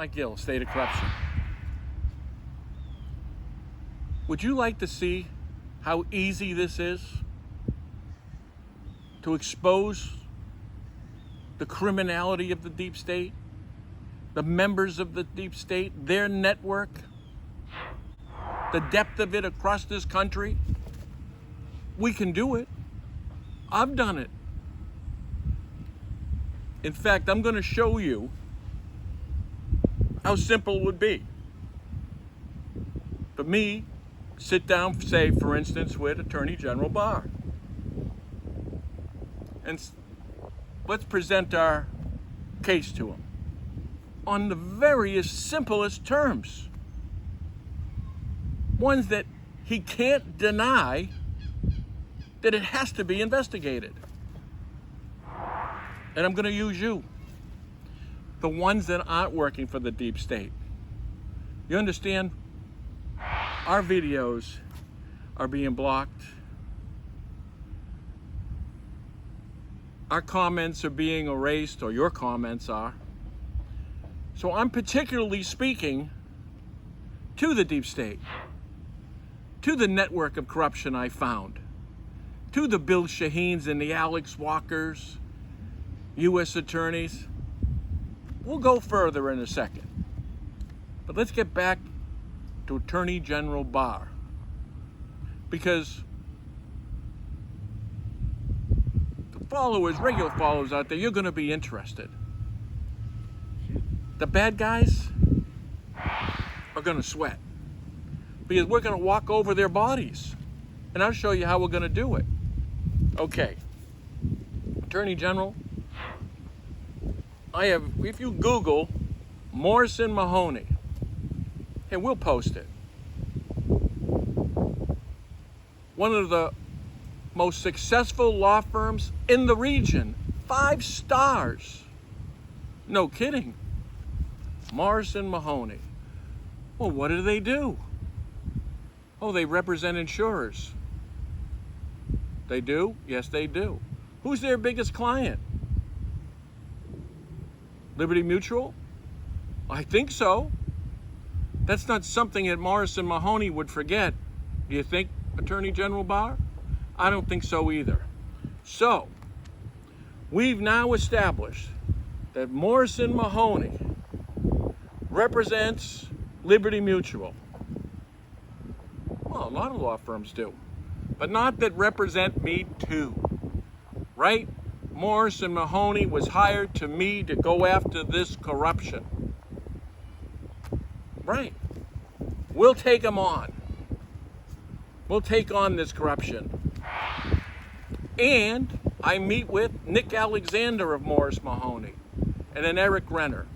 Mike Gill, State of Corruption. Would you like to see how easy this is to expose the criminality of the deep state, the members of the deep state, their network, the depth of it across this country? We can do it. I've done it. In fact, I'm going to show you how simple it would be. For me, sit down, say, for instance, with Attorney General Barr. And let's present our case to him on the various simplest terms. Ones that he can't deny that it has to be investigated. And I'm going to use you, the ones that aren't working for the deep state. You understand? Our videos are being blocked. Our comments are being erased, or your comments are. So I'm particularly speaking to the deep state, to the network of corruption I found, to the Bill Shaheens and the Alex Walkers, U.S. attorneys. We'll go further in a second. But let's get back to Attorney General Barr. Because the followers, regular followers out there, you're going to be interested. The bad guys are going to sweat. Because we're going to walk over their bodies. And I'll show you how we're going to do it. Okay. Attorney General, if you Google Morrison Mahoney, and we'll post it. One of the most successful law firms in the region, 5 stars. No kidding. Morrison Mahoney. Well, what do they do? Oh, they represent insurers. They do? Yes, they do. Who's their biggest client? Liberty Mutual? I think so. That's not something that Morrison Mahoney would forget. Do you think, Attorney General Barr? I don't think so either. So, we've now established that Morrison Mahoney represents Liberty Mutual. Well, a lot of law firms do, but not that represent me too, right? Morrison Mahoney was hired to me to go after this corruption. Right. We'll take him on. We'll take on this corruption. And I meet with Nick Alexander of Morris Mahoney and then Eric Renner.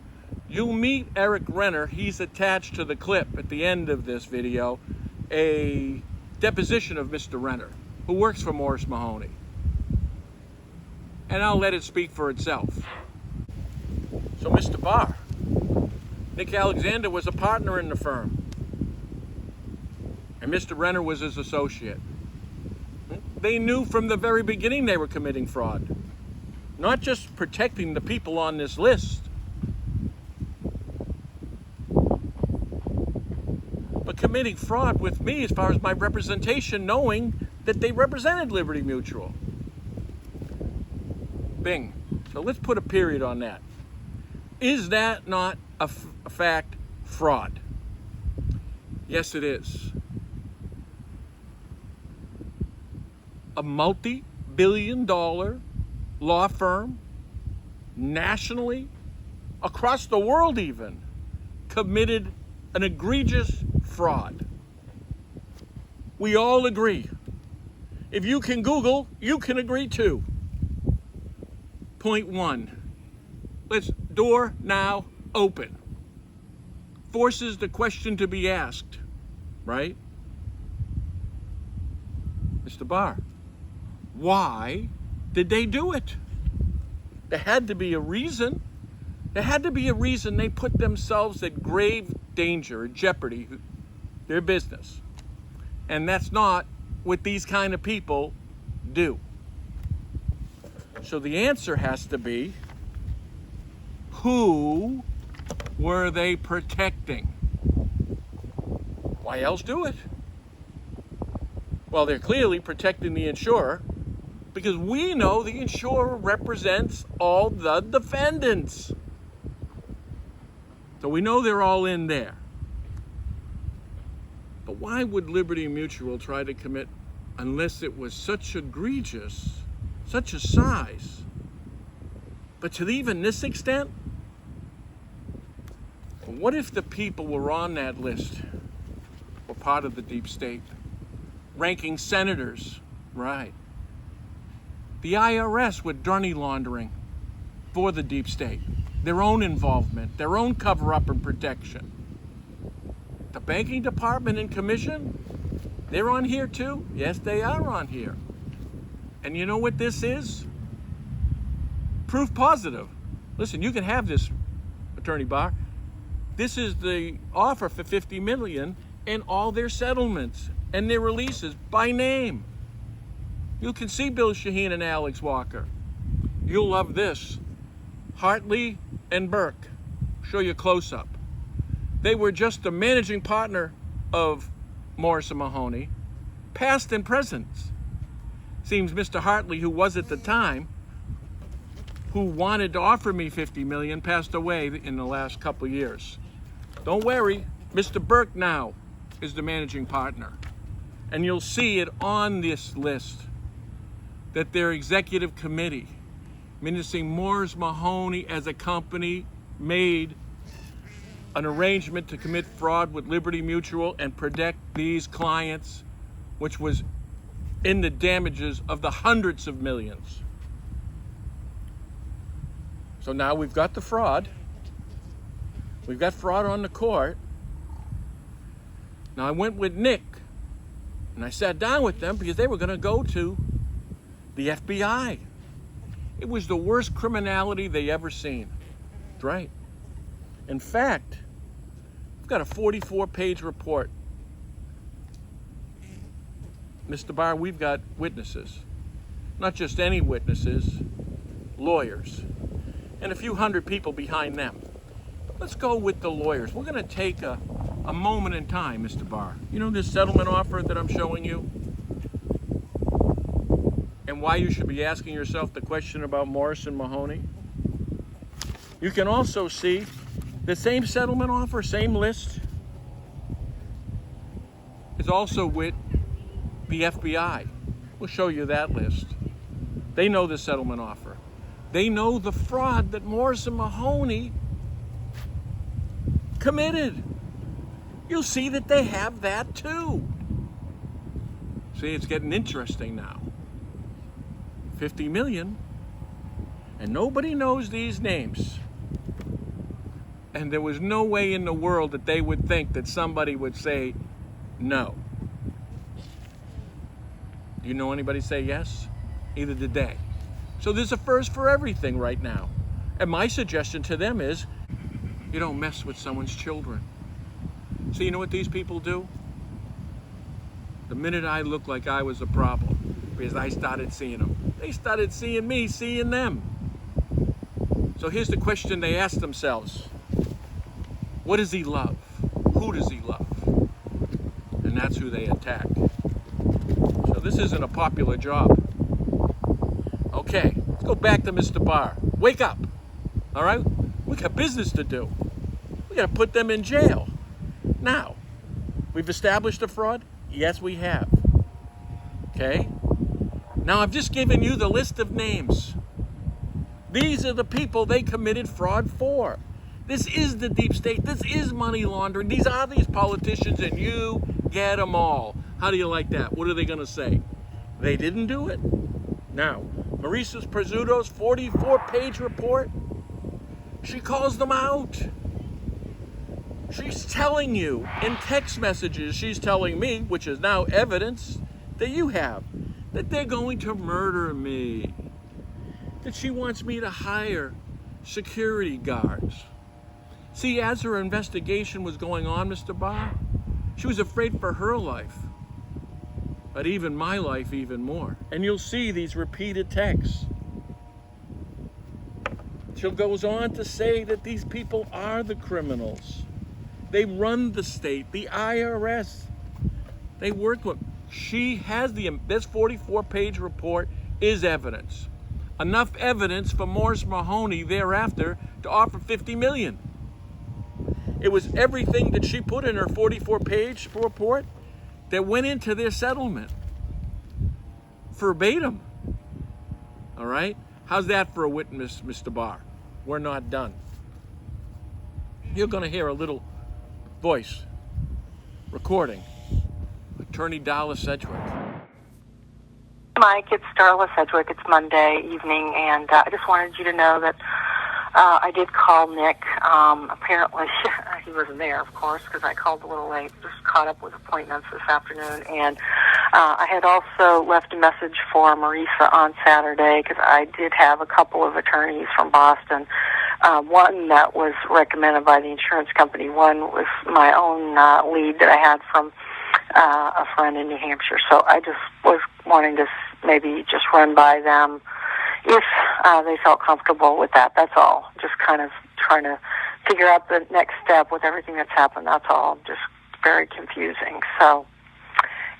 You'll meet Eric Renner. He's attached to the clip at the end of this video, a deposition of Mr. Renner, who works for Morris Mahoney. And I'll let it speak for itself. So, Mr. Barr, Nick Alexander was a partner in the firm, and Mr. Renner was his associate. They knew from the very beginning they were committing fraud, not just protecting the people on this list, but committing fraud with me as far as my representation, knowing that they represented Liberty Mutual. Bing. So let's put a period on that. Is that not a fact fraud? Yes, it is. A multi-billion-dollar law firm, nationally, across the world even, committed an egregious fraud. We all agree. If you can Google, you can agree too. Point 1. Let's door now open. Forces the question to be asked, right? Mr. Barr, why did they do it? There had to be a reason. There had to be a reason they put themselves at grave danger, jeopardy, their business. And that's not what these kind of people do. So the answer has to be, who were they protecting? Why else do it? Well, they're clearly protecting the insurer, because we know the insurer represents all the defendants. So we know they're all in there. But why would Liberty Mutual try to commit, unless it was such egregious, such a size? But to even this extent? What if the people were on that list were part of the deep state? Ranking senators, right. The IRS with money laundering for the deep state. Their own involvement, their own cover-up and protection. The banking department and commission, they're on here too? Yes, they are on here. And you know what this is? Proof positive. Listen, you can have this, Attorney Barr. This is the offer for $50 million and all their settlements and their releases by name. You can see Bill Shaheen and Alex Walker. You'll love this. Hartley and Burke. Show you a close-up. They were just the managing partner of Morrison Mahoney, past and present. Seems Mr. Hartley, who was at the time, who wanted to offer me $50 million, passed away in the last couple of years. Don't worry, Mr. Burke now is the managing partner. And you'll see it on this list that their executive committee, menacing Morrison Mahoney as a company, made an arrangement to commit fraud with Liberty Mutual and protect these clients, which was in the damages of the hundreds of millions. So now we've got the fraud. We've got fraud on the court. Now I went with Nick and I sat down with them because they were going to go to the FBI. It was the worst criminality they ever seen. That's right. In fact, I've got a 44-page report. Mr. Barr, we've got witnesses. Not just any witnesses, lawyers. And a few hundred people behind them. But let's go with the lawyers. We're going to take a moment in time, Mr. Barr. You know this settlement offer that I'm showing you? And why you should be asking yourself the question about Morrison Mahoney? You can also see the same settlement offer, same list, is also with the FBI. We'll show you that list. They know the settlement offer. They know the fraud that Morrison Mahoney committed. You'll see that they have that too. See, it's getting interesting now. 50 million, and nobody knows these names. And there was no way in the world that they would think that somebody would say no. Do you know anybody say yes? Either did they. So there's a first for everything right now. And my suggestion to them is, you don't mess with someone's children. So you know what these people do? The minute I looked like I was a problem, because I started seeing them, they started seeing me, seeing them. So here's the question they ask themselves. What does he love? Who does he love? And that's who they attack. So this isn't a popular job. Okay, let's go back to Mr. Barr. Wake up, all right? We got business to do. We got to put them in jail. Now, we've established a fraud? Yes, we have. Okay? Now, I've just given you the list of names. These are the people they committed fraud for. This is the deep state. This is money laundering. These are these politicians, and you get them all. How do you like that? What are they going to say? They didn't do it? Now, Marisa Pizzuto's 44-page report, she calls them out. She's telling you in text messages, she's telling me, which is now evidence that you have, that they're going to murder me. That she wants me to hire security guards. See, as her investigation was going on, Mr. Barr, she was afraid for her life. But even my life, even more. And you'll see these repeated texts. She goes on to say that these people are the criminals. They run the state, the IRS. They work with. She has this 44-page report is evidence. Enough evidence for Morrison Mahoney thereafter to offer $50 million. It was everything that she put in her 44-page report that went into their settlement. Verbatim. All right? How's that for a witness, Mr. Barr? We're not done. You're going to hear a little voice recording. Attorney Darla Sedgwick. Mike, it's Darla Sedgwick. It's Monday evening, and I just wanted you to know that I did call Nick. Apparently, he wasn't there, of course, because I called a little late. Just caught up with appointments this afternoon, and I had also left a message for Marisa on Saturday, because I did have a couple of attorneys from Boston. One that was recommended by the insurance company. One was my own lead that I had from a friend in New Hampshire. So I just was wanting to maybe just run by them if they felt comfortable with that. That's all. Just kind of trying to figure out the next step with everything that's happened. That's all. Just very confusing. So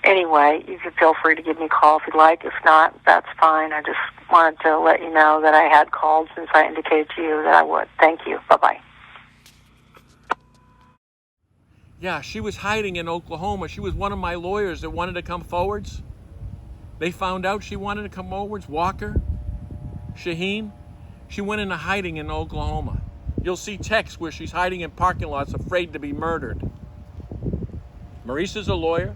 anyway, you can feel free to give me a call if you'd like. If not, that's fine. I just wanted to let you know that I had called since I indicated to you that I would. Thank you. Bye-bye. Yeah, she was hiding in Oklahoma. She was one of my lawyers that wanted to come forwards. They found out she wanted to come forwards. Walker, Shaheen. She went into hiding in Oklahoma. You'll see texts where she's hiding in parking lots afraid to be murdered. Marisa's a lawyer.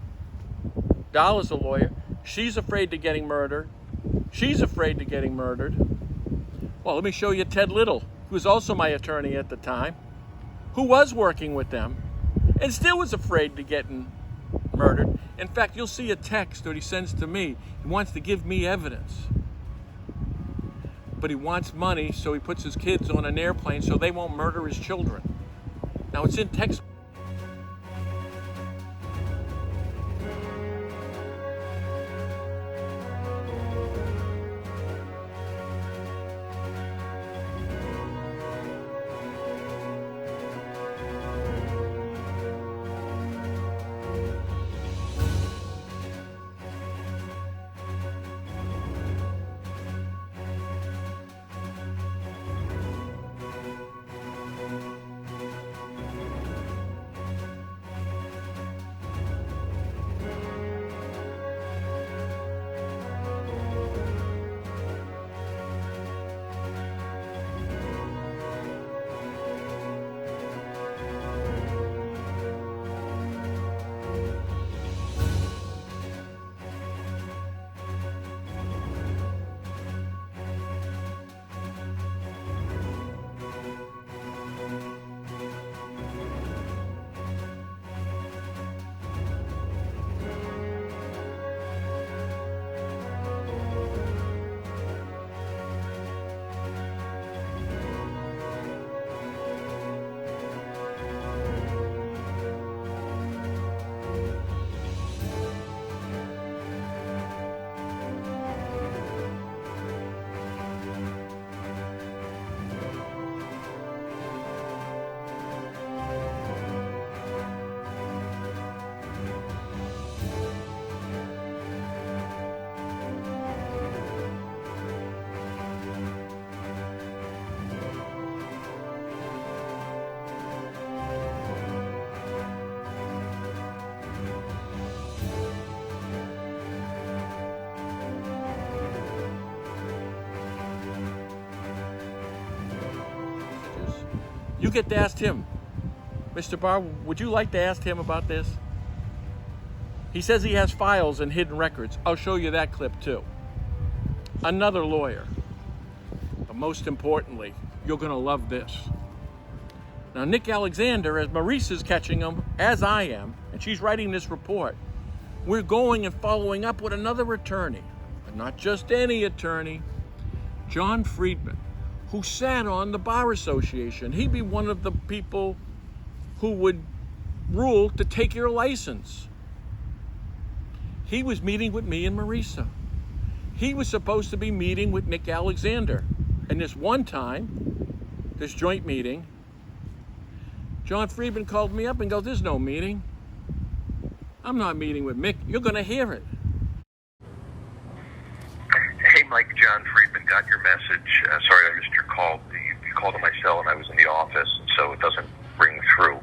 Darla's a lawyer. She's afraid to getting murdered. She's afraid to getting murdered. Well, let me show you Ted Little, who was also my attorney at the time, who was working with them and still was afraid to getting murdered. In fact, you'll see a text that he sends to me. He wants to give me evidence. But he wants money, so he puts his kids on an airplane so they won't murder his children. Now, it's in text. You get to ask him. Mr. Barr, would you like to ask him about this? He says he has files and hidden records. I'll show you that clip too. Another lawyer. But most importantly, you're going to love this. Now, Nick Alexander, as Marisa's catching him, as I am, and she's writing this report, we're going and following up with another attorney, but not just any attorney, John Friedman, who sat on the Bar Association. He'd be one of the people who would rule to take your license. He was meeting with me and Marisa. He was supposed to be meeting with Nick Alexander. And this one time, this joint meeting. John Friedman called me up and goes, there's no meeting. I'm not meeting with Mick. You're going to hear it. Hey, Mike, John Friedman, got your message. Sorry I missed your call. You called on my cell and I was in the office, so it doesn't ring through.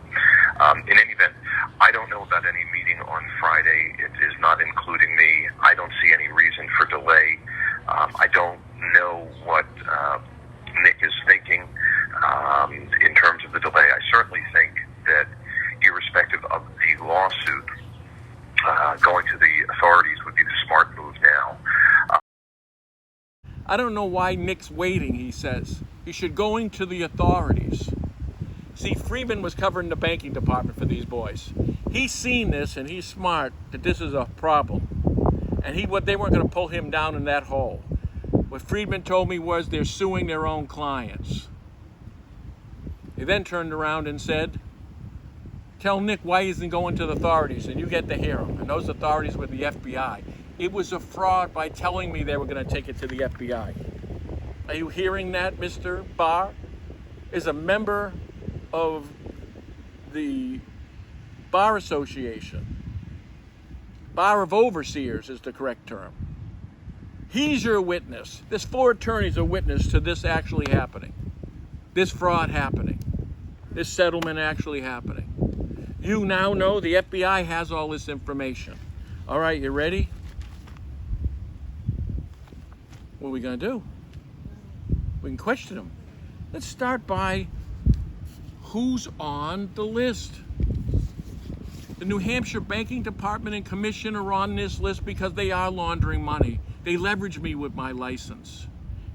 In any event, I don't know about any meeting on Friday. It is not including me. I don't see any reason for delay. I don't know what Nick is thinking in terms of the delay. I certainly think that irrespective of the lawsuit, going to the authorities would be the smart move now. I don't know why Nick's waiting, he says. He should go into the authorities. See, Friedman was covering the banking department for these boys. He's seen this, and he's smart that this is a problem. And they weren't going to pull him down in that hole. What Friedman told me was they're suing their own clients. He then turned around and said, tell Nick why he isn't going to the authorities, and you get to hear him. And those authorities were the FBI. It was a fraud by telling me they were going to take it to the FBI. Are you hearing that, Mr. BARR? Is a member of the Bar Association. Bar of Overseers is the correct term. He's your witness. There's 4 attorneys are witness to this actually happening. This fraud happening. This settlement actually happening. You now know the FBI has all this information. All right, you ready? What are we going to do? We can question them. Let's start by who's on the list. The New Hampshire Banking Department and Commission are on this list because they are laundering money. They leverage me with my license.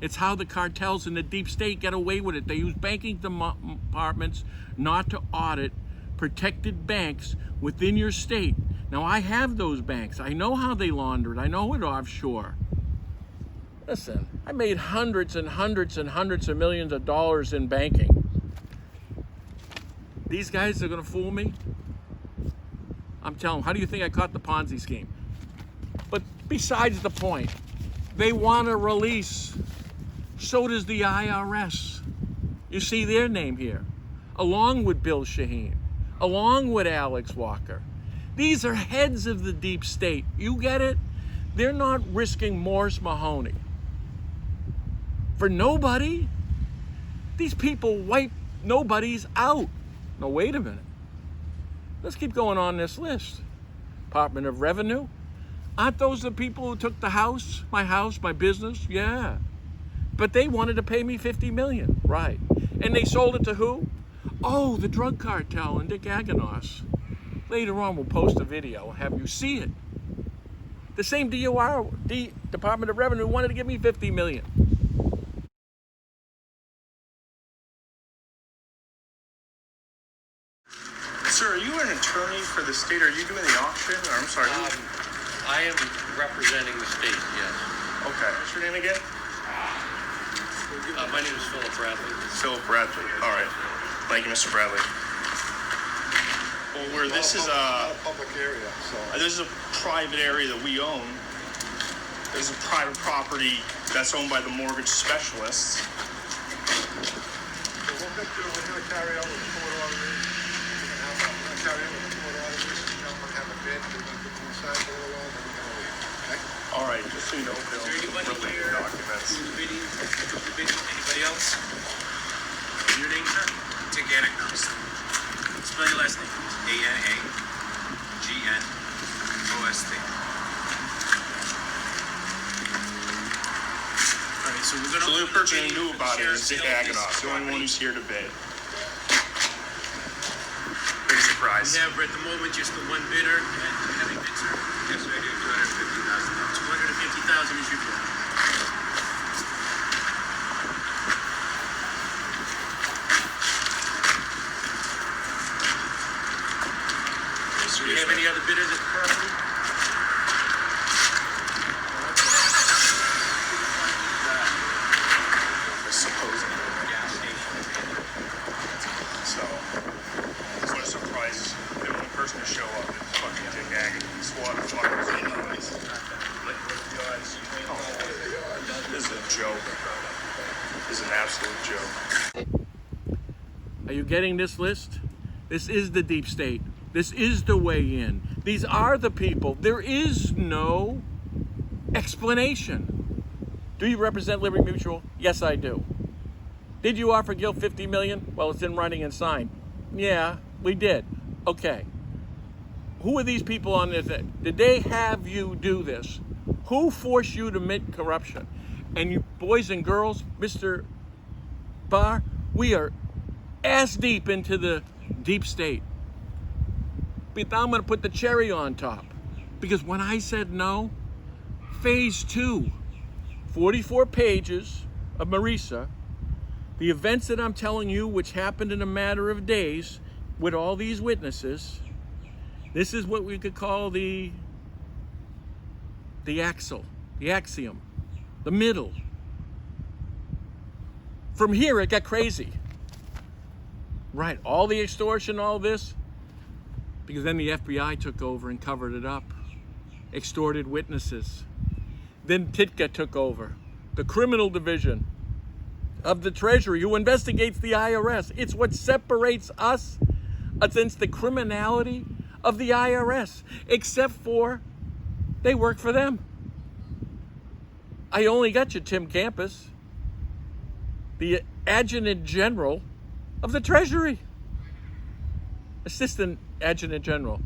It's how the cartels in the deep state get away with it. They use banking departments not to audit protected banks within your state. Now, I have those banks. I know how they launder it. I know it offshore. Listen, I made hundreds and hundreds and hundreds of millions of dollars in banking. These guys are going to fool me? I'm telling them, how do you think I caught the Ponzi scheme? But besides the point, they want a release. So does the IRS. You see their name here, along with Bill Shaheen, along with Alex Walker. These are heads of the deep state. You get it? They're not risking Morrison Mahoney for nobody. These people wipe nobodies out. No, wait a minute. Let's keep going on this list. Department of Revenue. Aren't those the people who took the house, my business? Yeah. But they wanted to pay me $50 million. Right. And they sold it to who? Oh, the drug cartel and Dick Aganos. Later on, we'll post a video and have you see it. The same DOR, Department of Revenue, wanted to give me $50 million. Sir, are you an attorney for the state? Are you doing the auction? Or, I'm sorry. I am representing the state, yes. Okay. What's your name again? My name is Philip Bradley. Philip Bradley. All right. Thank you, Mr. Bradley. Well, where this is not a public area, so this is a private area that we own. This is a private property that's owned by the mortgage specialists. we're going to carry out with the court orders. We're going to carry out with the court orders. You know, we're going to have a bid. We're going to put them aside for a little while, then we're going to leave. Okay? All right, just so you know, Bill, Is there anybody related here documents. who's bidding? Anybody else? Your name, sir? Dick Aganos. Spell your last name, please. A-N-A-G-N-O-S-T. Alright, so we're So the gonna only person who knew about it is Dick Aganos, the only one who's here to bid. Big surprise. We have at the moment just the one bidder, and do you have any bids, sir? Yes, I do, $250,000. $250,000 is your bid. Do you have any other bidders at the property? Supposedly. Gas station. So, what a surprise. The only person to show up is fucking Dick Aganos. Squad of fuckers. This is a joke. This is an absolute joke. Are you getting this list? This is the deep state. This is the way in. These are the people. There is no explanation. Do you represent Liberty Mutual? Yes, I do. Did you offer Gil $50 million? Well, it's in writing and signed. Yeah, we did. Okay. Who are these people on this? Did they have you do this? Who forced you to admit corruption? And you boys and girls, Mr. BARR, we are ass deep into the deep state. But I'm going to put the cherry on top. Because when I said no, phase 2, 44 pages of Marisa, the events that I'm telling you, which happened in a matter of days with all these witnesses, this is what we could call the axiom, the middle. From here, it got crazy. Right, all the extortion, all this, because then the FBI took over and covered it up, extorted witnesses. Then Titka took over, the criminal division of the Treasury who investigates the IRS. It's what separates us against the criminality of the IRS, except for they work for them. I only got you Tim Campus, the Adjutant General of the Treasury. Assistant Adjutant General.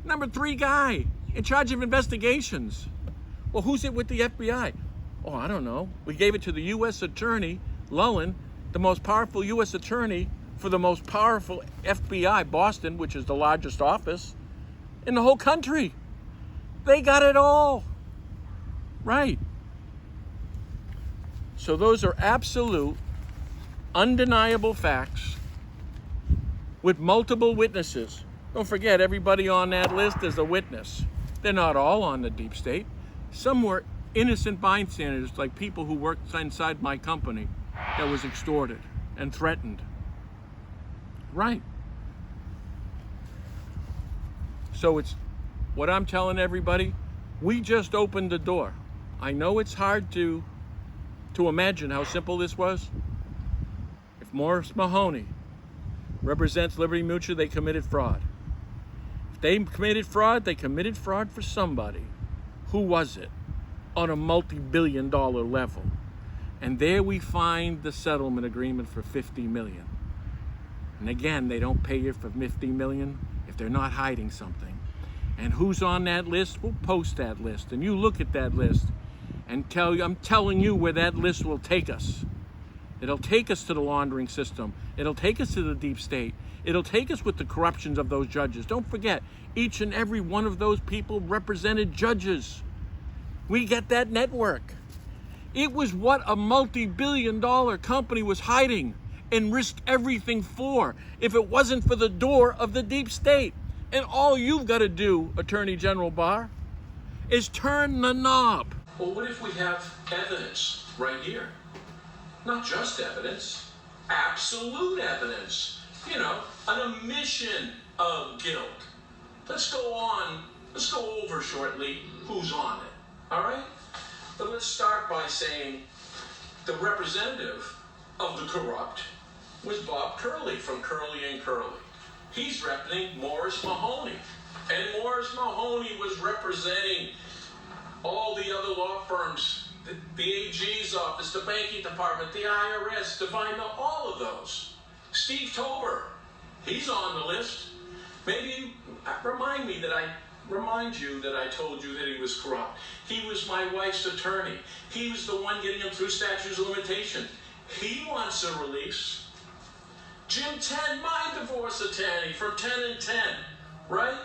Number 3 guy in charge of investigations. Well, who's it with the FBI? Oh, I don't know. We gave it to the U.S. Attorney, Lullen, the most powerful U.S. Attorney for the most powerful FBI, Boston, which is the largest office in the whole country. They got it all. Right. So those are absolute, undeniable facts with multiple witnesses. Don't forget, everybody on that list is a witness. They're not all on the deep state. Some were innocent bystanders, like people who worked inside my company that was extorted and threatened. Right. So it's what I'm telling everybody, we just opened the door. I know it's hard to imagine how simple this was. If Morrison Mahoney represents Liberty Mutual, they committed fraud. If they committed fraud, they committed fraud for somebody. Who was it? On a multi-billion-dollar level. And there we find the settlement agreement for $50 million. And again, they don't pay you for $50 million if they're not hiding something. And who's on that list? We'll post that list. And you look at that list and I'm telling you where that list will take us. It'll take us to the laundering system. It'll take us to the deep state. It'll take us with the corruptions of those judges. Don't forget, each and every one of those people represented judges. We get that network. It was what a multi-billion-dollar company was hiding and risked everything for if it wasn't for the door of the deep state. And all you've got to do, Attorney General BARR, is turn the knob. Well, what if we have evidence right here? Not just evidence, absolute evidence. You know, an admission of guilt. Let's go over shortly who's on it, all right? But let's start by saying the representative of the corrupt was Bob Curley from Curley and Curley. He's representing Morrison Mahoney. And Morrison Mahoney was representing all the other law firms, the AG's office, the banking department, the IRS, Divine, all of those. Steve Tober, he's on the list. Maybe remind you that I told you that he was corrupt. He was my wife's attorney. He was the one getting him through statutes of limitation. He wants a release. Jim 10, my divorce attorney from 10 and 10, right?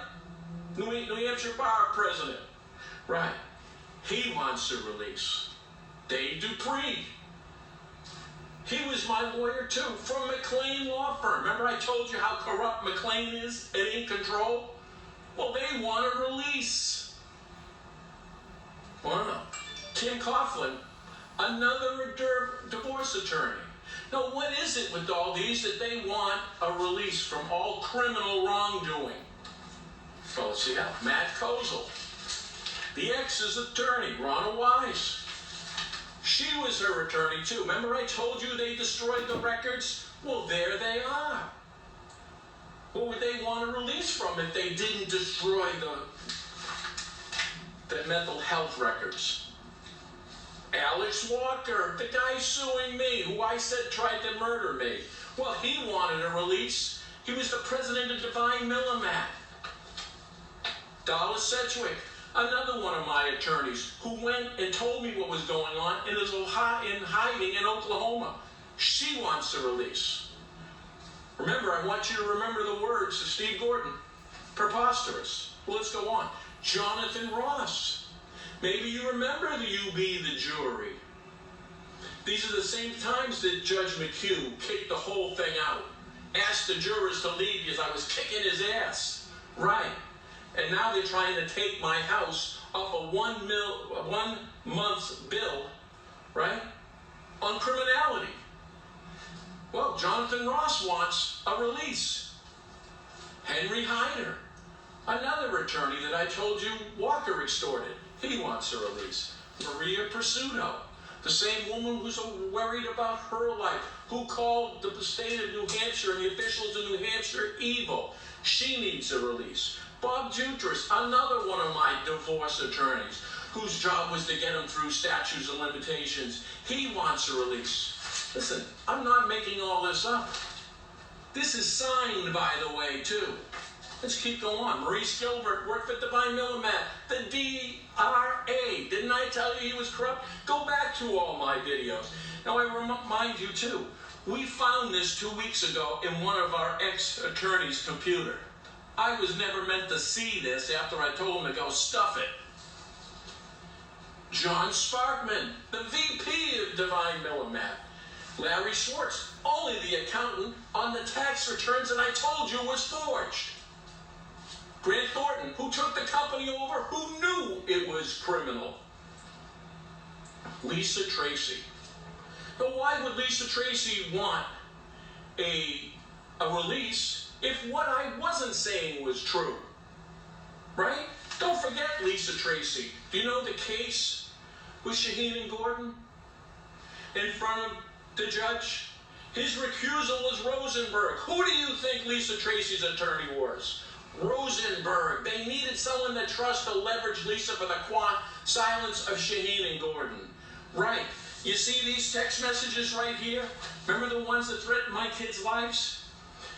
New Hampshire Bar president, right? He wants a release. Dave Dupree. He was my lawyer too, from McLean Law Firm. Remember I told you how corrupt McLean is and in control? Well, they want a release. Well, no. Tim Coughlin, another divorce attorney. Now, what is it with all these that they want a release from all criminal wrongdoing? Well, let's see how. Matt Kozel. The ex's attorney, Ronald Wise. She was her attorney too. Remember I told you they destroyed the records? Well, there they are. What would they want to release from if they didn't destroy the mental health records? Alex Walker, the guy suing me, who I said tried to murder me. Well, he wanted a release. He was the president of Divine Millimat. Dallas Sedgwick, another one of my attorneys, who went and told me what was going on and is in hiding in Oklahoma. She wants a release. Remember, I want you to remember the words of Steve Gordon. Preposterous. Well, let's go on. Jonathan Ross. Maybe you remember the UB, the jury. These are the same times that Judge McHugh kicked the whole thing out. Asked the jurors to leave because I was kicking his ass. Right. And now they're trying to take my house off a 1 month's bill, right, on criminality. Well, Jonathan Ross wants a release. Henry Hyder, another attorney that I told you Walker extorted, he wants a release. Maria Pursuto, the same woman who's so worried about her life, who called the state of New Hampshire and the officials of New Hampshire evil. She needs a release. Bob Jutras, another one of my divorce attorneys, whose job was to get him through statutes of limitations. He wants a release. Listen, I'm not making all this up. This is signed, by the way, too. Let's keep going on. Maurice Gilbert worked for Divine Millimat, the DRA. Didn't I tell you he was corrupt? Go back to all my videos. Now, I remind you, too, we found this 2 weeks ago in one of our ex-attorneys' computer. I was never meant to see this after I told him to go stuff it. John Sparkman, the VP of Divine Millimat. Larry Schwartz, only the accountant on the tax returns that I told you was forged. Grant Thornton, who took the company over, who knew it was criminal. Lisa Tracy. Now, why would Lisa Tracy want a release if what I wasn't saying was true? Right? Don't forget Lisa Tracy. Do you know the case with Shaheen and Gordon in front of the judge? His recusal was Rosenberg. Who do you think Lisa Tracy's attorney was? Rosenberg. They needed someone to trust to leverage Lisa for the silence of Shaheen and Gordon. Right. You see these text messages right here? Remember the ones that threatened my kids' lives?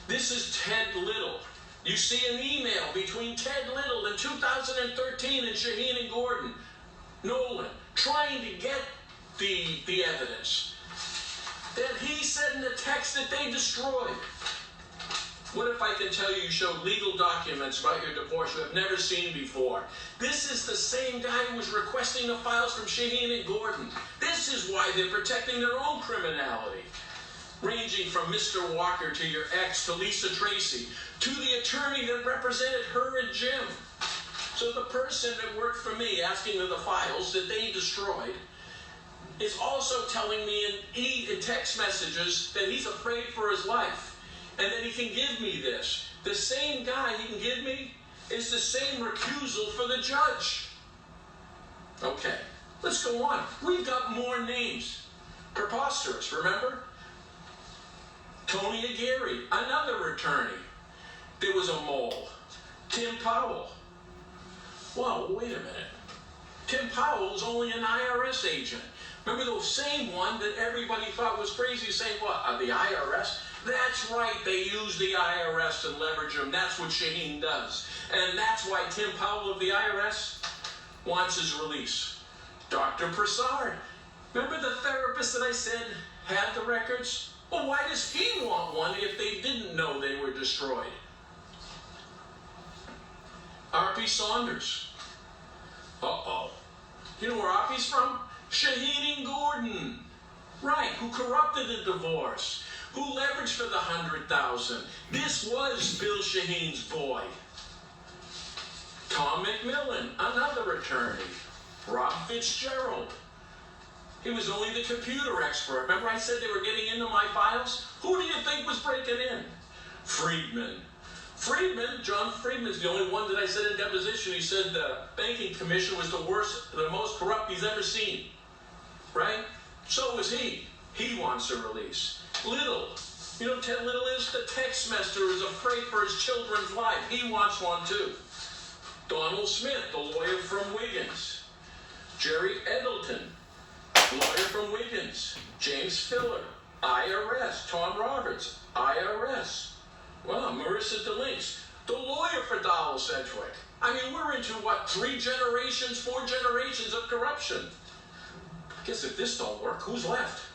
This is Ted Little. You see an email between Ted Little in 2013 and Shaheen and Gordon. Nolan, trying to get the evidence that he said in the text that they destroyed. What if I can tell you showed legal documents about your divorce you have never seen before? This is the same guy who was requesting the files from Shaheen and Gordon. This is why they're protecting their own criminality. Ranging from Mr. Walker to your ex to Lisa Tracy to the attorney that represented her and Jim. So the person that worked for me asking for the files that they destroyed is also telling me in text messages that he's afraid for his life and that he can give me this. The same guy he can give me is the same recusal for the judge. Okay, let's go on. We've got more names. Preposterous, remember? Tony Aguirre, another attorney. There was a mole. Tim Powell. Well, wait a minute. Tim Powell was only an IRS agent. Remember the same one that everybody thought was crazy, saying, what, the IRS? That's right, they use the IRS and leverage them. That's what Shaheen does. And that's why Tim Powell of the IRS wants his release. Dr. Prasad. Remember the therapist that I said had the records? Well, why does he want one if they didn't know they were destroyed? R.P. Saunders. Uh-oh. You know where R.P.'s from? Shaheen and Gordon. Right, who corrupted the divorce, who leveraged for the $100,000. This was Bill Shaheen's boy. Tom McMillan, another attorney. Rob Fitzgerald. He was only the computer expert. Remember I said they were getting into my files? Who do you think was breaking in? Friedman. John Friedman's the only one that I said in deposition. He said the banking commission was the worst, the most corrupt he's ever seen. Right? So is he. He wants a release. Little. You know what Ted Little is? The text messenger is afraid for his children's life. He wants one too. Donald Smith, the lawyer from Wiggins. Jerry Edelton, lawyer from Wiggins. James Filler, IRS. Tom Roberts, IRS. Well, Marissa DeLinks, the lawyer for Donald Sedgwick. I mean, we're into, what, 3 generations, 4 generations of corruption. I guess if this don't work, who's left?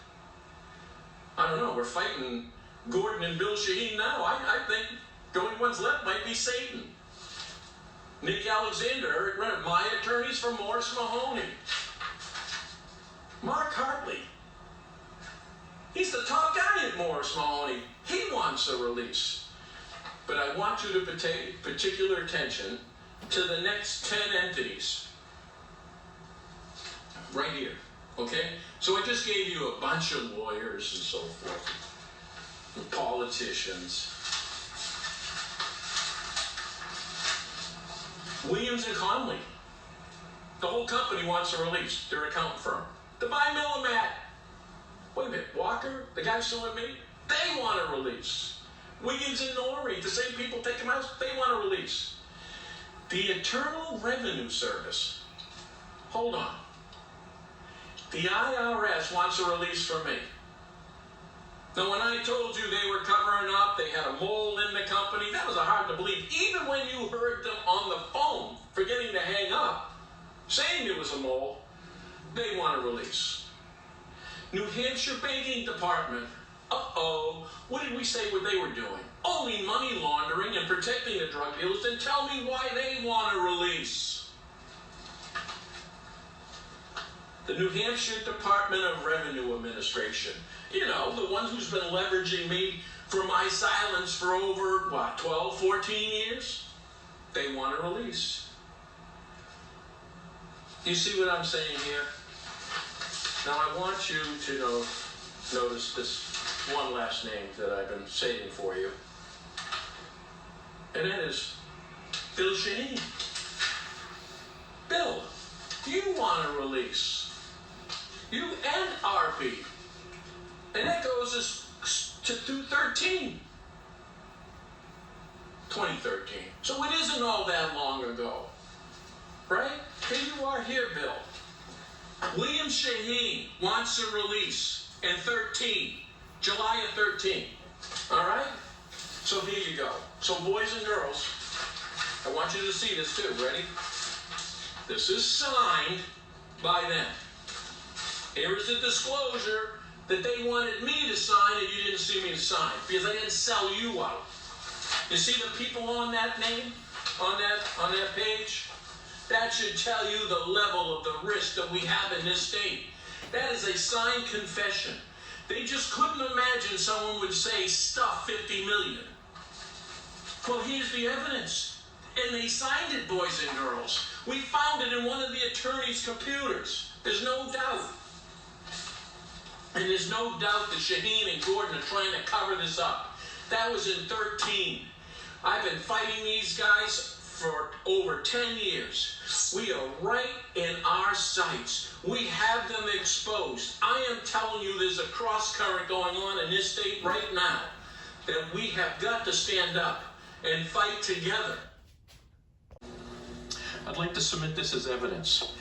I don't know, we're fighting Gordon and Bill Shaheen now. I think the only ones left might be Satan. Nick Alexander, Eric Renner, my attorneys from Morrison Mahoney. Mark Hartley. He's the top guy at Morrison Mahoney. He wants a release. But I want you to pay particular attention to the next 10 entities. Right here, okay? So I just gave you a bunch of lawyers and so forth, and politicians. Williams and Conley. The whole company wants a release. Their accountant firm. The Buy Millimat. Wait a minute, Walker, the guy suing me, they want a release. Wiggins and Norrie, the same people take them out, they want a release. The Internal Revenue Service. Hold on. The IRS wants a release from me. Now, when I told you they were covering up, they had a mole in the company, that was hard to believe. Even when you heard them on the phone, forgetting to hang up, saying it was a mole, they want a release. New Hampshire Banking Department. Uh-oh. What did we say what they were doing? Only money laundering and protecting the drug dealers. Then tell me why they want a release. The New Hampshire Department of Revenue Administration. You know, the one who's been leveraging me for my silence for over, 12, 14 years? They want a release. You see what I'm saying here? Now I want you to notice this one last name that I've been saving for you. And that is Bill Shaheen. Bill, you want a release. You and RP. And that goes to 2013. So it isn't all that long ago. Right? Here you are here, Bill. William Shaheen wants a release in 13. July of 13. All right? So here you go. So boys and girls, I want you to see this too. Ready? This is signed by them. Here is the disclosure that they wanted me to sign and you didn't see me to sign because I didn't sell you out. You see the people on that name, on that page? That should tell you the level of the risk that we have in this state. That is a signed confession. They just couldn't imagine someone would say, stuff 50 million. Well, here's the evidence. And they signed it, boys and girls. We found it in one of the attorney's computers. There's no doubt. And there's no doubt that Shaheen and Gordon are trying to cover this up. That was in 13. I've been fighting these guys for over 10 years. We are right in our sights. We have them exposed. I am telling you there's a cross current going on in this state right now that we have got to stand up and fight together. I'd like to submit this as evidence.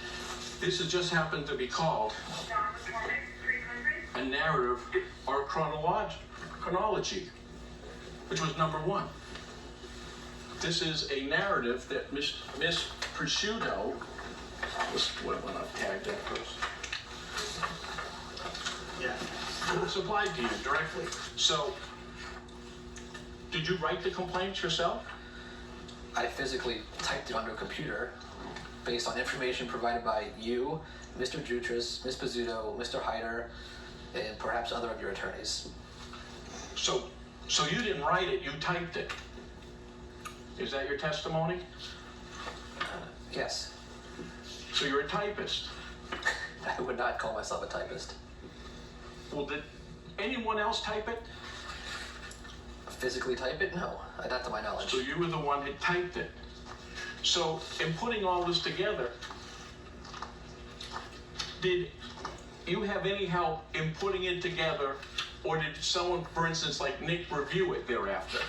This has just happened to be called a narrative or chronology, which was number 1. This is a narrative that Miss Prosciutto, when I tagged that first. Yeah. It was supplied to you directly. So, did you write the complaints yourself? I physically typed it onto a computer based on information provided by you, Mr. Jutras, Ms. Pizzuto, Mr. Hyder, and perhaps other of your attorneys. So you didn't write it, you typed it. Is that your testimony? Yes. So you're a typist. I would not call myself a typist. Well, did anyone else type it? Physically type it? No, not to my knowledge. So you were the one that typed it. So in putting all this together, did you have any help in putting it together, or did someone, for instance, like Nick, review it thereafter?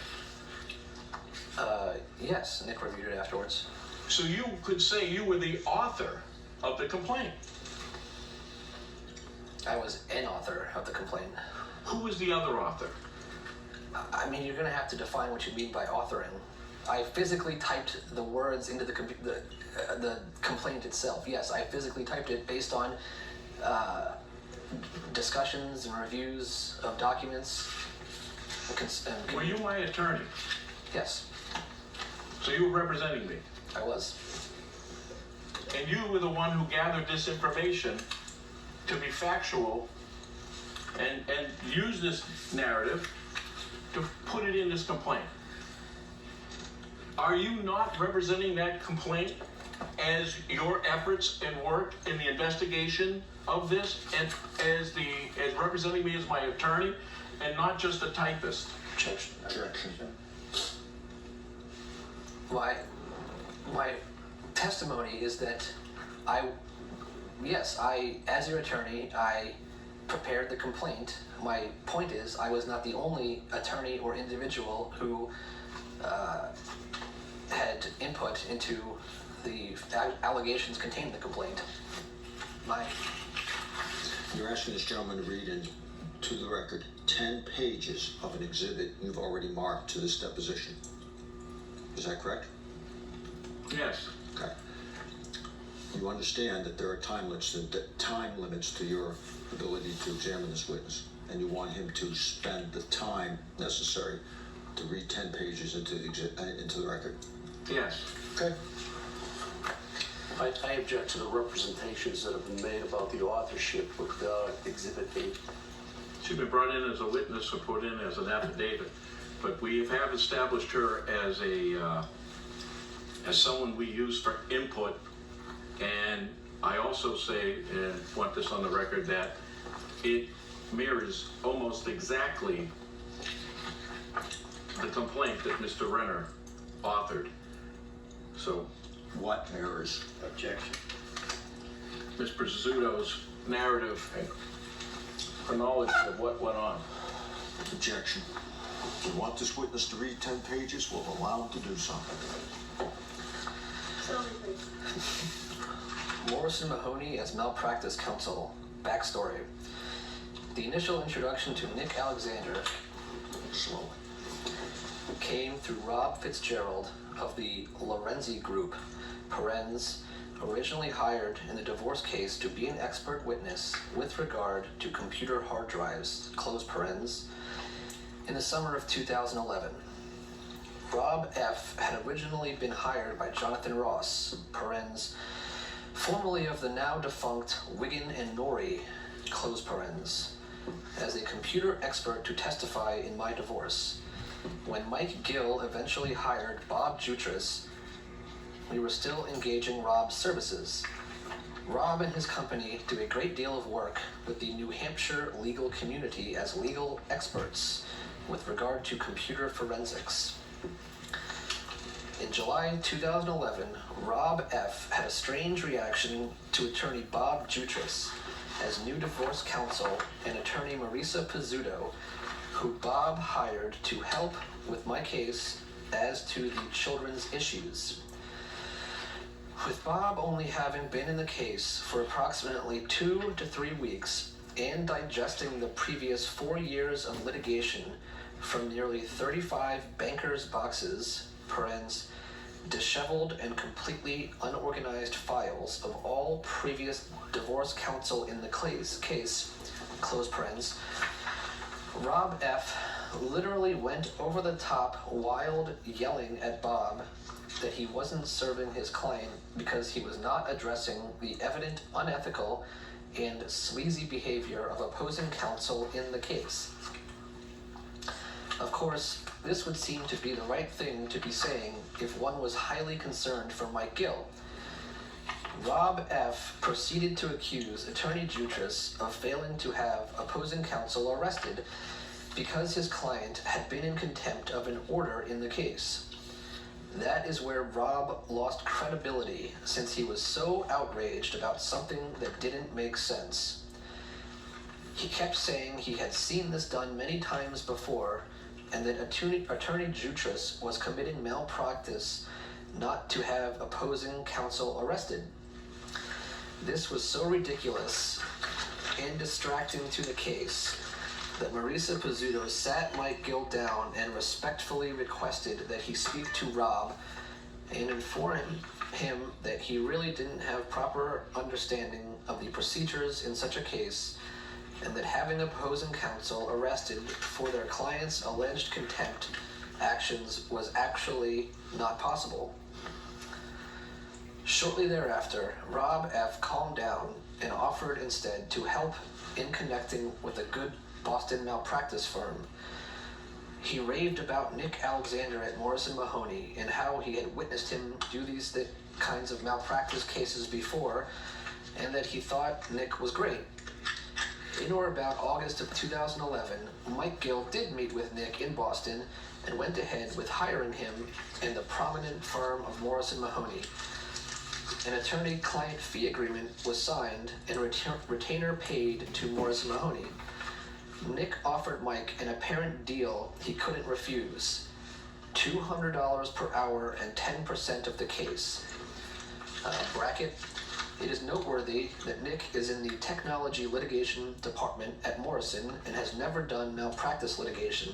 Yes, Nick reviewed it afterwards. So you could say you were the author of the complaint. I was an author of the complaint. Who was the other author? I mean, you're gonna have to define what you mean by authoring. I physically typed the words into the complaint itself. Yes, I physically typed it based on discussions and reviews of documents. Were you my attorney? Yes, So you were representing me. I was. And you were the one who gathered this information to be factual and use this narrative to put it in this complaint. Are you not representing that complaint as your efforts and work in the investigation of this, and as representing me as my attorney and not just a typist? Objection. My testimony is that yes, as your attorney, I prepared the complaint. My point is, I was not the only attorney or individual who had input into the allegations contained in the complaint. You're asking this gentleman to read into the record 10 pages of an exhibit you've already marked to this deposition. Is that correct? Yes. Okay. You understand that there are time limits to your ability to examine this witness, and you want him to spend the time necessary to read 10 pages into the record. Yes. Okay. I object to the representations that have been made about the authorship with Exhibit 8. She's been brought in as a witness or put in as an affidavit, but we have established her as someone we use for input. And I also say, and want this on the record, that it mirrors almost exactly the complaint that Mr. Renner authored. So, What errors? Objection. Ms. Pizzuto's narrative and chronology of what went on. Objection. If you want this witness to read 10 pages, we'll allow him to do so. Morrison Mahoney as Malpractice counsel. Backstory. The initial introduction to Nick Alexander Slowly. came through Rob Fitzgerald of the Lorenzi Group, parens, originally hired in the divorce case to be an expert witness with regard to computer hard drives, close parens, in the summer of 2011. Rob F. had originally been hired by Jonathan Ross, parens, formerly of the now defunct Wigan and Norrie, close parens, as a computer expert to testify in my divorce. When Mike Gill eventually hired Bob Jutras, we were still engaging Rob's services. Rob and his company do a great deal of work with the New Hampshire legal community as legal experts with regard to computer forensics. In July 2011, Rob F. had a strange reaction to attorney Bob Jutras as new divorce counsel and attorney Marisa Pizzuto, who Bob hired to help with my case as to the children's issues. With Bob only having been in the case for approximately 2 to 3 weeks and digesting the previous 4 years of litigation from nearly 35 bankers' boxes, parens, disheveled and completely unorganized files of all previous divorce counsel in the case, close parens, Rob F. literally went over the top, wild yelling at Bob that he wasn't serving his client because he was not addressing the evident unethical and sleazy behavior of opposing counsel in the case. Of course, this would seem to be the right thing to be saying if one was highly concerned for Mike Gill. Rob F. proceeded to accuse Attorney Jutras of failing to have opposing counsel arrested because his client had been in contempt of an order in the case. That is where Rob lost credibility, since he was so outraged about something that didn't make sense. He kept saying he had seen this done many times before, and that Attorney Jutras was committing malpractice not to have opposing counsel arrested. This was so ridiculous and distracting to the case that Marisa Pizzuto sat Mike Gill down and respectfully requested that he speak to Rob and inform him that he really didn't have proper understanding of the procedures in such a case, and that having opposing counsel arrested for their client's alleged contempt actions was actually not possible. Shortly thereafter, Rob F. calmed down and offered instead to help in connecting with a good Boston malpractice firm. He raved about Nick Alexander at Morrison Mahoney and how he had witnessed him do these kinds of malpractice cases before, and that he thought Nick was great. In or about August of 2011, Mike Gill did meet with Nick in Boston and went ahead with hiring him in the prominent firm of Morrison Mahoney. An attorney-client fee agreement was signed and retainer paid to Morrison Mahoney. Nick offered Mike an apparent deal he couldn't refuse: $200 per hour and 10% of the case. Bracket. It is noteworthy that Nick is in the technology litigation department at Morrison and has never done malpractice litigation,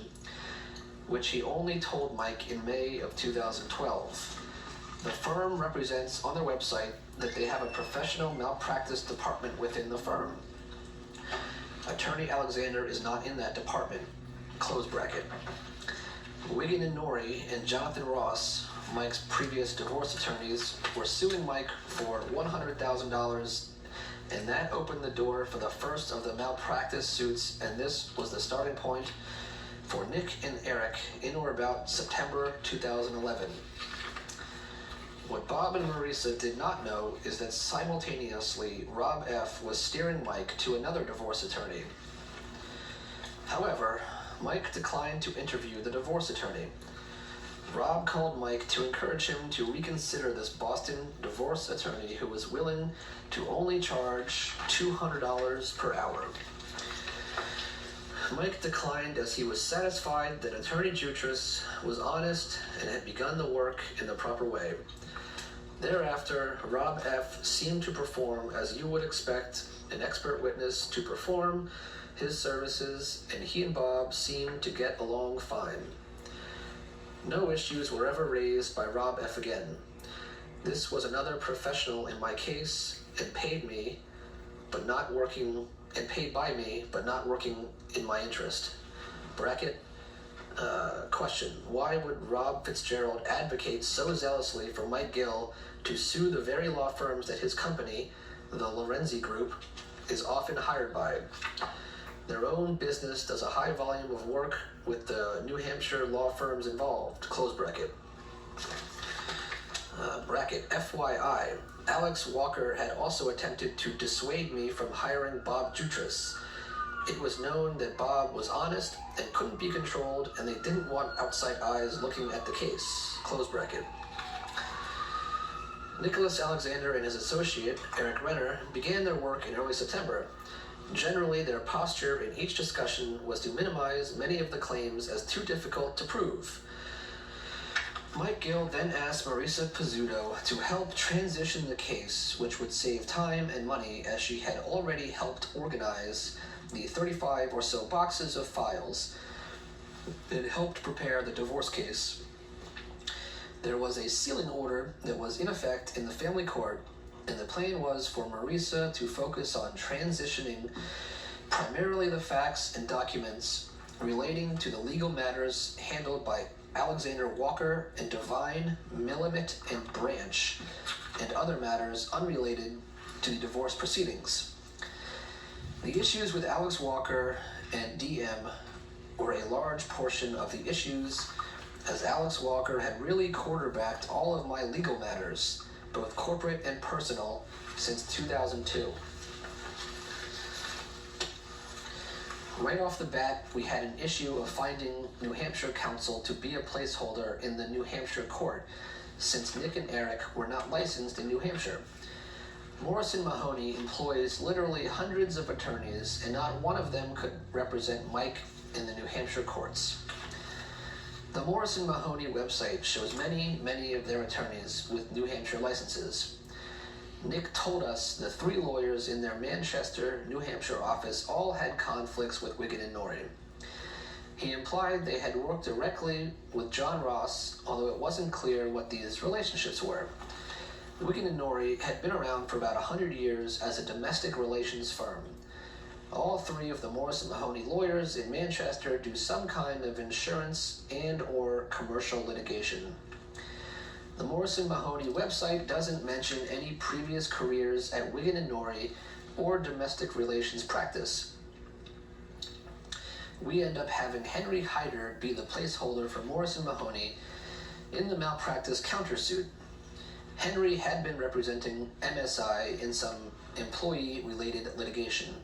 which he only told Mike in May of 2012. The firm represents on their website that they have a professional malpractice department within the firm. Attorney Alexander is not in that department. Close bracket. Wiggin and Norrie and Jonathan Ross, Mike's previous divorce attorneys, were suing Mike for $100,000, and that opened the door for the first of the malpractice suits, and this was the starting point for Nick and Eric in or about September 2011. What Bob and Marisa did not know is that simultaneously Rob F. was steering Mike to another divorce attorney. However, Mike declined to interview the divorce attorney. Rob called Mike to encourage him to reconsider this Boston divorce attorney who was willing to only charge $200 per hour. Mike declined as he was satisfied that Attorney Jutras was honest and had begun the work in the proper way. Thereafter, Rob F. seemed to perform as you would expect an expert witness to perform his services, and he and Bob seemed to get along fine. No issues were ever raised by Rob F. again. This was another professional in my case and paid by me, but not working in my interest. Bracket. Question. Why would Rob Fitzgerald advocate so zealously for Mike Gill to sue the very law firms that his company, the Lorenzi Group, is often hired by? Their own business does a high volume of work with the New Hampshire law firms involved. Close bracket. Bracket. FYI, Alex Walker had also attempted to dissuade me from hiring Bob Jutras. It was known that Bob was honest and couldn't be controlled, and they didn't want outside eyes looking at the case. Close bracket. Nicholas Alexander and his associate, Eric Renner, began their work in early September. Generally, their posture in each discussion was to minimize many of the claims as too difficult to prove. Mike Gill then asked Marisa Pizzuto to help transition the case, which would save time and money, as she had already helped organize the 35 or so boxes of files and helped prepare the divorce case. There was a sealing order that was in effect in the family court, and the plan was for Marisa to focus on transitioning primarily the facts and documents relating to the legal matters handled by Alexander Walker and Devine, Millimit, and Branch, and other matters unrelated to the divorce proceedings. The issues with Alex Walker and DM were a large portion of the issues, as Alex Walker had really quarterbacked all of my legal matters, both corporate and personal, since 2002. Right off the bat, we had an issue of finding New Hampshire counsel to be a placeholder in the New Hampshire court, since Nick and Eric were not licensed in New Hampshire. Morrison Mahoney employs literally hundreds of attorneys, and not one of them could represent Mike in the New Hampshire courts. The Morrison Mahoney website shows many of their attorneys with New Hampshire licenses. Nick told us the 3 lawyers in their Manchester, New Hampshire office all had conflicts with Wigan and Norrie. He implied they had worked directly with John Ross, although it wasn't clear what these relationships were. Wigan and Norrie had been around for about 100 years as a domestic relations firm. All 3 of the Morrison Mahoney lawyers in Manchester do some kind of insurance and or commercial litigation. The Morrison Mahoney website doesn't mention any previous careers at Wigan and Norrie or domestic relations practice. We end up having Henry Hyder be the placeholder for Morrison Mahoney in the malpractice countersuit. Henry had been representing MSI in some employee-related litigation.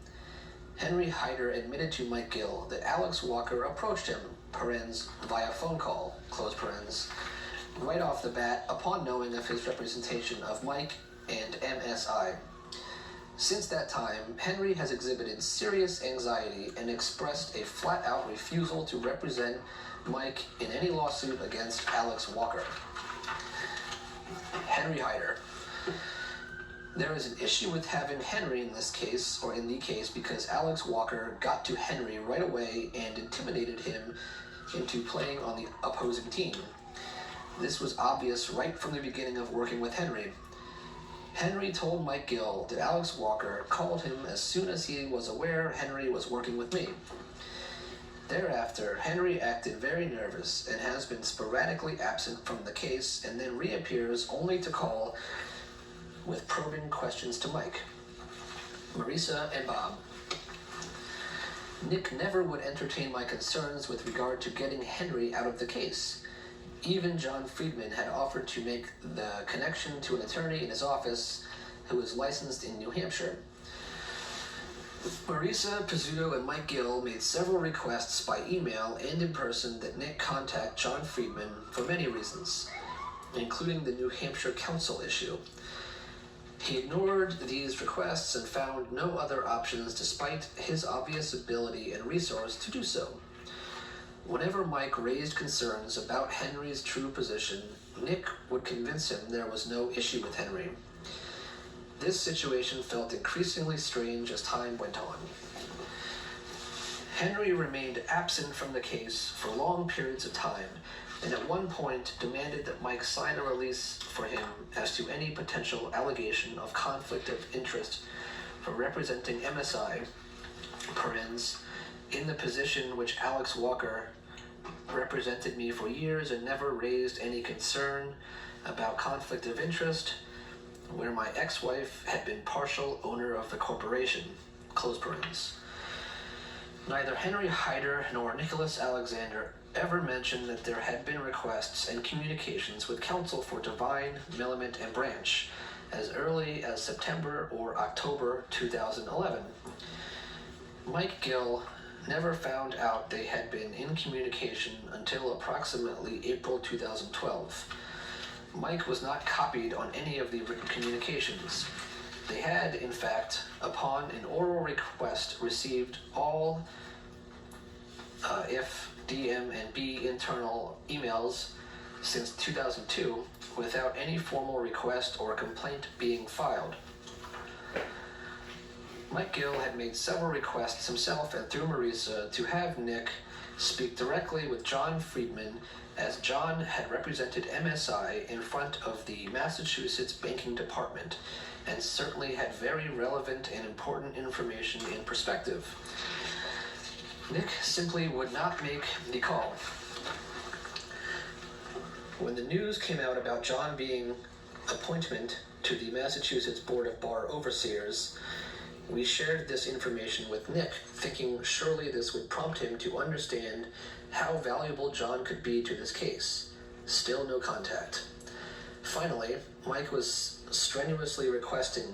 Henry Hyder admitted to Mike Gill that Alex Walker approached him, parens, via phone call, close parens, right off the bat upon knowing of his representation of Mike and MSI. Since that time, Henry has exhibited serious anxiety and expressed a flat-out refusal to represent Mike in any lawsuit against Alex Walker. Henry Hyder. There is an issue with having Henry in this case, or in the case, because Alex Walker got to Henry right away and intimidated him into playing on the opposing team. This was obvious right from the beginning of working with Henry. Henry told Mike Gill that Alex Walker called him as soon as he was aware Henry was working with me. Thereafter, Henry acted very nervous and has been sporadically absent from the case and then reappears only to call with probing questions to Mike, Marisa, and Bob. Nick never would entertain my concerns with regard to getting Henry out of the case. Even John Friedman had offered to make the connection to an attorney in his office who is licensed in New Hampshire. Marisa, Pizzuto, and Mike Gill made several requests by email and in person that Nick contact John Friedman for many reasons, including the New Hampshire counsel issue. He ignored these requests and found no other options despite his obvious ability and resource to do so. Whenever Mike raised concerns about Henry's true position, Nick would convince him there was no issue with Henry. This situation felt increasingly strange as time went on. Henry remained absent from the case for long periods of time, and at one point demanded that Mike sign a release for him as to any potential allegation of conflict of interest for representing MSI, parens, in the position which Alex Walker represented me for years and never raised any concern about conflict of interest, where my ex-wife had been partial owner of the corporation, close parens. Neither Henry Hyder nor Nicholas Alexander ever mentioned that there had been requests and communications with counsel for Devine, Millamant, and Branch as early as September or October 2011. Mike Gill never found out they had been in communication until approximately April 2012. Mike was not copied on any of the written communications. They had, in fact, upon an oral request, received all if DM and B internal emails since 2002 without any formal request or complaint being filed. Mike Gill had made several requests himself and through Marisa to have Nick speak directly with John Friedman, as John had represented MSI in front of the Massachusetts Banking Department and certainly had very relevant and important information in perspective. Nick simply would not make the call. When the news came out about John being appointment to the Massachusetts Board of Bar Overseers, we shared this information with Nick, thinking surely this would prompt him to understand how valuable John could be to this case. Still no contact. Finally, Mike was strenuously requesting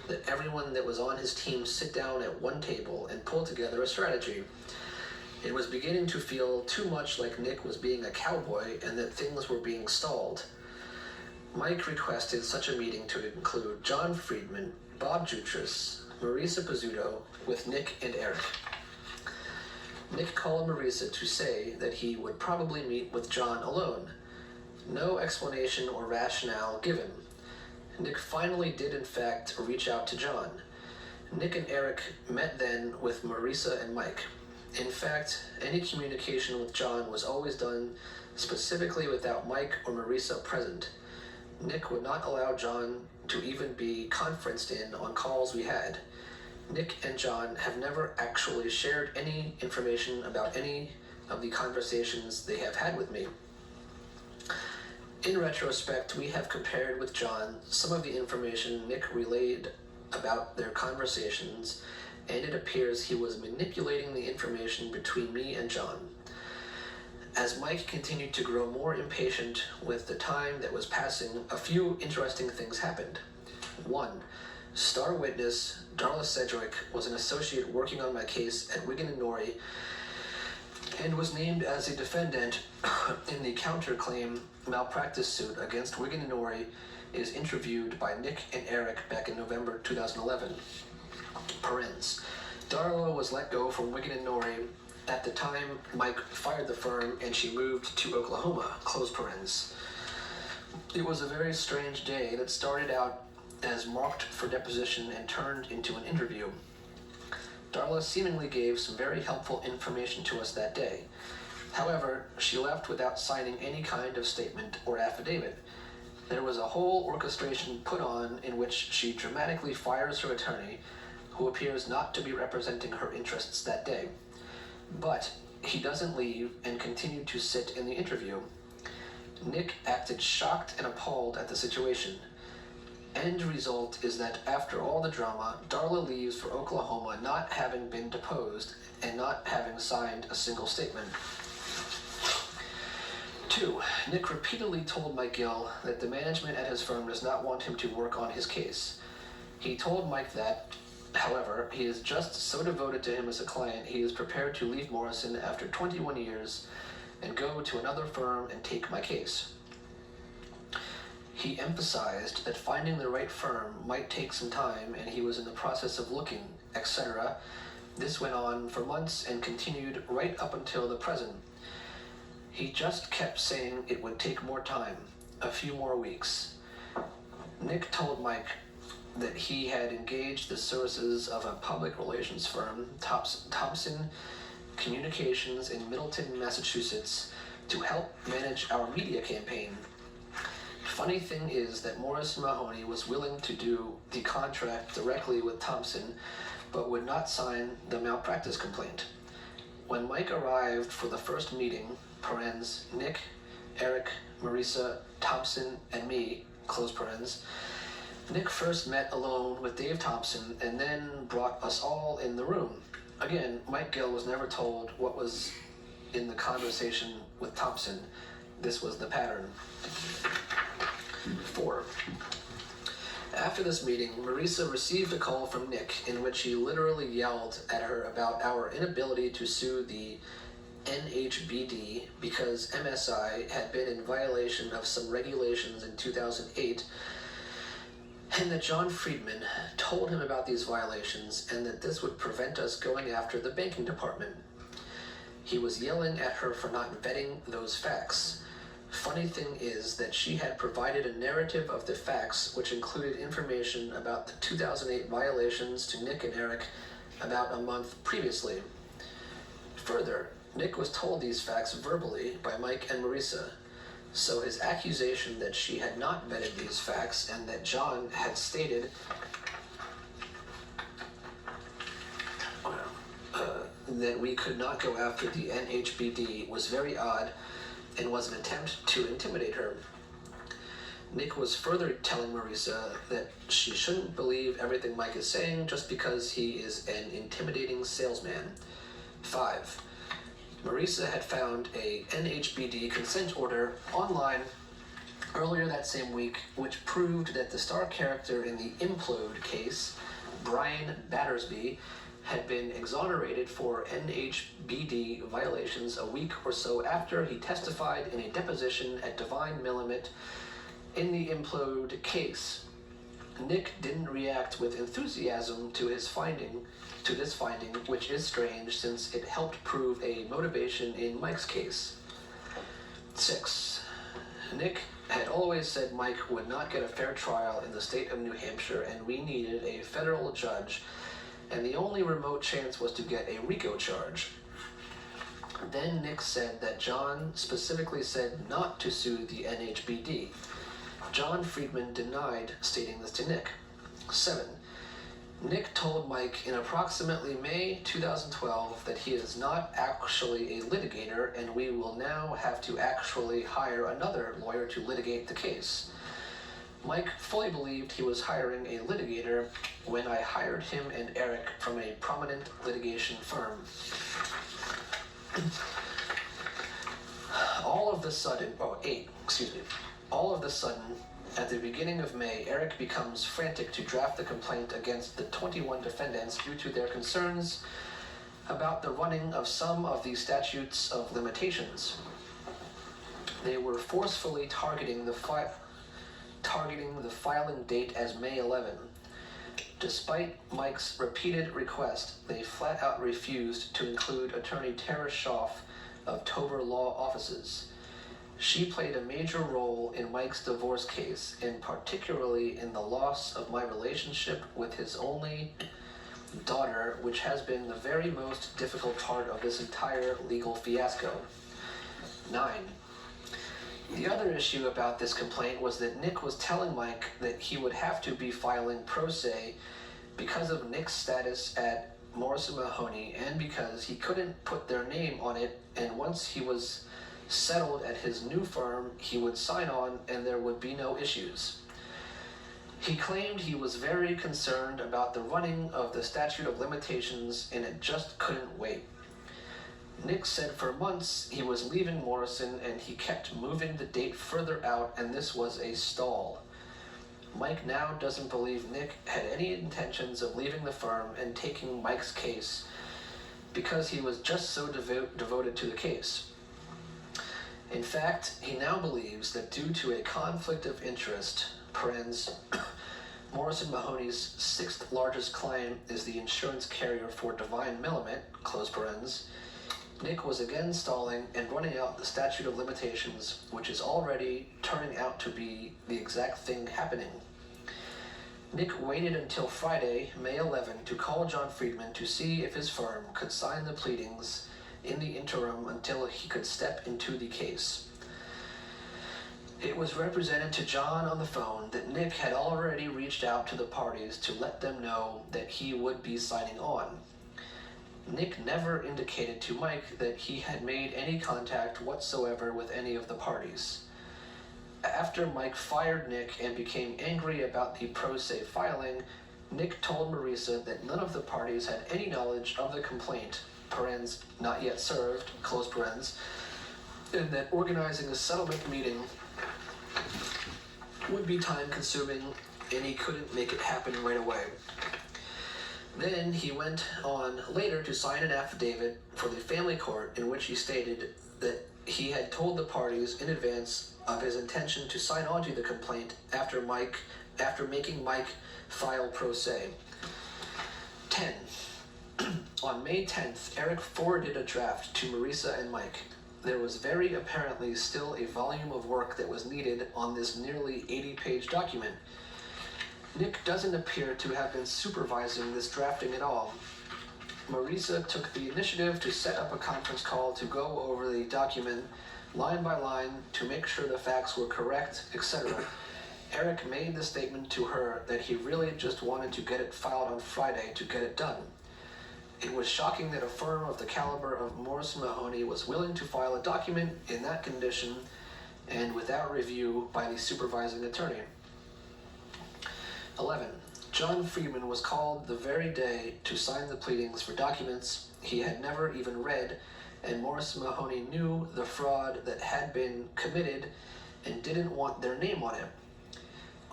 that everyone that was on his team sit down at one table and pull together a strategy. It was beginning to feel too much like Nick was being a cowboy and that things were being stalled. Mike requested such a meeting to include John Friedman, Bob Jutras, Marisa Pizzuto with Nick and Eric. Nick called Marisa to say that he would probably meet with John alone. No explanation or rationale given. Nick finally did in fact reach out to John. Nick and Eric met then with Marisa and Mike. In fact, any communication with John was always done specifically without Mike or Marisa present. Nick would not allow John to even be conferenced in on calls we had. Nick and John have never actually shared any information about any of the conversations they have had with me. In retrospect, we have compared with John some of the information Nick relayed about their conversations, and it appears he was manipulating the information between me and John. As Mike continued to grow more impatient with the time that was passing, a few interesting things happened. 1. Star witness Darla Sedgwick was an associate working on my case at Wigan & Norrie and was named as a defendant in the counterclaim malpractice suit against Wigan & Norrie, is interviewed by Nick and Eric back in November 2011. Parens. Darla was let go from Wigan & Norrie at the time Mike fired the firm and she moved to Oklahoma, close parens. It was a very strange day that started out as marked for deposition and turned into an interview. Darla seemingly gave some very helpful information to us that day. However, she left without signing any kind of statement or affidavit. There was a whole orchestration put on in which she dramatically fires her attorney, who appears not to be representing her interests that day. But he doesn't leave and continued to sit in the interview. Nick acted shocked and appalled at the situation. End result is that after all the drama, Darla leaves for Oklahoma not having been deposed and not having signed a single statement. 2. Nick repeatedly told Mike Gill that the management at his firm does not want him to work on his case. He told Mike that, however, he is just so devoted to him as a client he is prepared to leave Morrison after 21 years and go to another firm and take my case. He emphasized that finding the right firm might take some time and he was in the process of looking, etc. This went on for months and continued right up until the present. He just kept saying it would take more time, a few more weeks. Nick told Mike that he had engaged the services of a public relations firm, Thompson Communications in Middleton, Massachusetts, to help manage our media campaign. Funny thing is that Morrison Mahoney was willing to do the contract directly with Thompson, but would not sign the malpractice complaint. When Mike arrived for the first meeting, parens, Nick, Eric, Marisa, Thompson, and me, close parens, Nick first met alone with Dave Thompson and then brought us all in the room. Again, Mike Gill was never told what was in the conversation with Thompson. This was the pattern. 4. After this meeting, Marisa received a call from Nick in which he literally yelled at her about our inability to sue the NHBD because MSI had been in violation of some regulations in 2008, and that John Friedman told him about these violations and that this would prevent us going after the banking department. He was yelling at her for not vetting those facts. Funny thing is that she had provided a narrative of the facts which included information about the 2008 violations to Nick and Eric about a month previously. Further, Nick was told these facts verbally by Mike and Marisa, so his accusation that she had not vetted these facts and that John had stated that we could not go after the NHBD was very odd and was an attempt to intimidate her. Nick was further telling Marisa that she shouldn't believe everything Mike is saying just because he is an intimidating salesman. 5. Marisa had found a NHBD consent order online earlier that same week, which proved that the star character in the Implode case, Brian Battersby, had been exonerated for NHBD violations a week or so after he testified in a deposition at Divine Millimet in the Implode case. Nick didn't react with enthusiasm to this finding, which is strange since it helped prove a motivation in Mike's case. 6. Nick had always said Mike would not get a fair trial in the state of New Hampshire, and we needed a federal judge, and the only remote chance was to get a RICO charge. Then Nick said that John specifically said not to sue the NHBD. John Friedman denied stating this to Nick. 7. Nick told Mike in approximately May 2012 that he is not actually a litigator, and we will now have to actually hire another lawyer to litigate the case. Mike fully believed he was hiring a litigator when I hired him and Eric from a prominent litigation firm. All of the sudden, at the beginning of May, Eric becomes frantic to draft the complaint against the 21 defendants due to their concerns about the running of some of the statutes of limitations. They were forcefully targeting the filing date as May 11. Despite Mike's repeated request, they flat out refused to include attorney Tara Schaff of Tober Law Offices. She played a major role in Mike's divorce case, and particularly in the loss of my relationship with his only daughter, which has been the very most difficult part of this entire legal fiasco. 9. The other issue about this complaint was that Nick was telling Mike that he would have to be filing pro se because of Nick's status at Morrison Mahoney and because he couldn't put their name on it, and once he was settled at his new firm, he would sign on and there would be no issues. He claimed he was very concerned about the running of the statute of limitations and it just couldn't wait. Nick said for months he was leaving Morrison and he kept moving the date further out, and this was a stall. Mike now doesn't believe Nick had any intentions of leaving the firm and taking Mike's case because he was just so devoted to the case. In fact, he now believes that due to a conflict of interest, Morrison Mahoney's 6th largest client is the insurance carrier for Divine Millimet, Nick was again stalling and running out the statute of limitations, which is already turning out to be the exact thing happening. Nick waited until Friday, May 11, to call John Friedman to see if his firm could sign the pleadings in the interim until he could step into the case. It was represented to John on the phone that Nick had already reached out to the parties to let them know that he would be signing on. Nick never indicated to Mike that he had made any contact whatsoever with any of the parties. After Mike fired Nick and became angry about the pro se filing, Nick told Marisa that none of the parties had any knowledge of the complaint, not yet served, and that organizing a settlement meeting would be time consuming and he couldn't make it happen right away. Then he went on later to sign an affidavit for the family court in which he stated that he had told the parties in advance of his intention to sign on to the complaint after making Mike file pro se. 10. On May 10th, Eric forwarded a draft to Marisa and Mike. There was very apparently still a volume of work that was needed on this nearly 80-page document. Nick doesn't appear to have been supervising this drafting at all. Marisa took the initiative to set up a conference call to go over the document line by line to make sure the facts were correct, etc. Eric made the statement to her that he really just wanted to get it filed on Friday to get it done. It was shocking that a firm of the caliber of Morrison Mahoney was willing to file a document in that condition and without review by the supervising attorney. 11. John Friedman was called the very day to sign the pleadings for documents he had never even read, and Morrison Mahoney knew the fraud that had been committed and didn't want their name on it.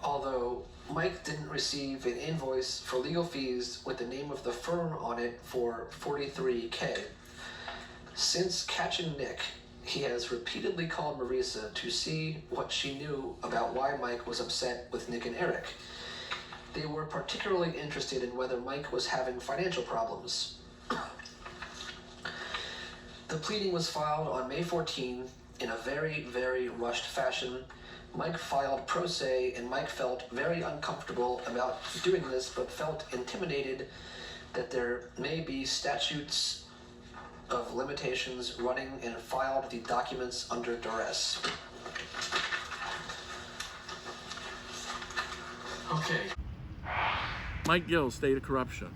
Although Mike didn't receive an invoice for legal fees with the name of the firm on it for $43,000. Since catching Nick, he has repeatedly called Marisa to see what she knew about why Mike was upset with Nick and Eric. They were particularly interested in whether Mike was having financial problems. The pleading was filed on May 14 in a very, very rushed fashion. Mike filed pro se, and Mike felt very uncomfortable about doing this, but felt intimidated that there may be statutes of limitations running, and filed the documents under duress. Okay. Mike Gill, State of Corruption.